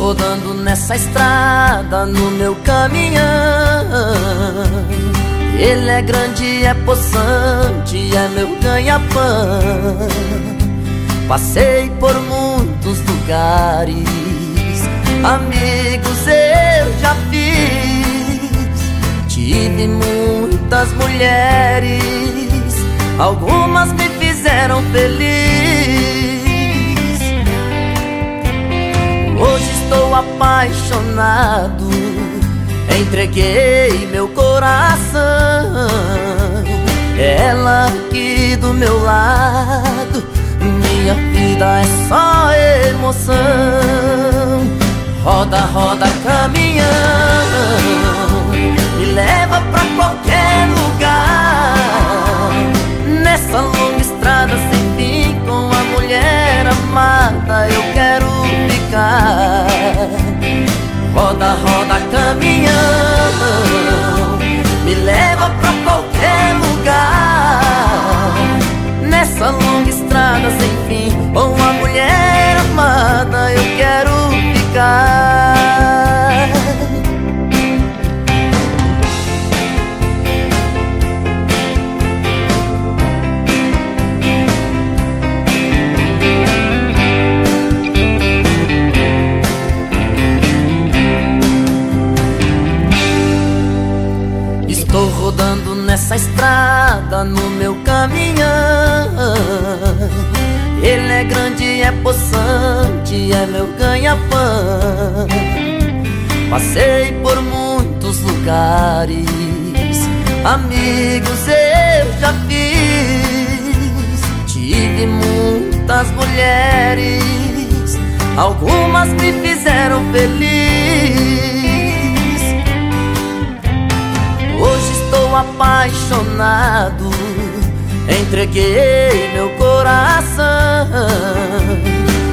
rodando nessa estrada no meu caminhão. Ele é grande, é possante, é meu ganha-pão. Passei por muitos lugares, amigos eu já fiz. Tive muitas mulheres, algumas me fizeram feliz. Hoje estou apaixonado, entreguei meu coração. Ela aqui do meu lado, minha vida é só emoção. Roda, roda, caminhão, me leva pra qualquer lugar. Nessa longa estrada sem fim, com a mulher amada eu quero ficar. Roda, roda, caminhão, me leva pra qualquer lugar. Nessa longa estrada sem fim, com a mulher amada eu quero ficar. Estou rodando nessa estrada no meu caminhão. Ele é grande, é possante, é meu ganha-pão. Passei por muitos lugares, amigos eu já fiz. Tive muitas mulheres, algumas me fizeram feliz. Hoje estou apaixonado, entreguei meu coração.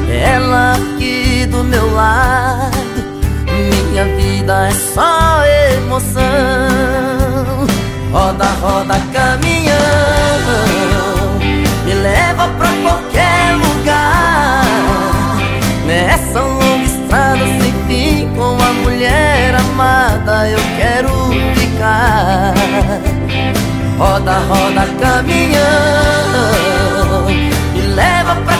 Ela aqui do meu lado, minha vida é só emoção. Roda, roda, caminhão, me leva pra qualquer lugar. Nessa longa estrada sem fim, com a mulher amada eu quero ficar. Roda, roda, caminhão, me leva pra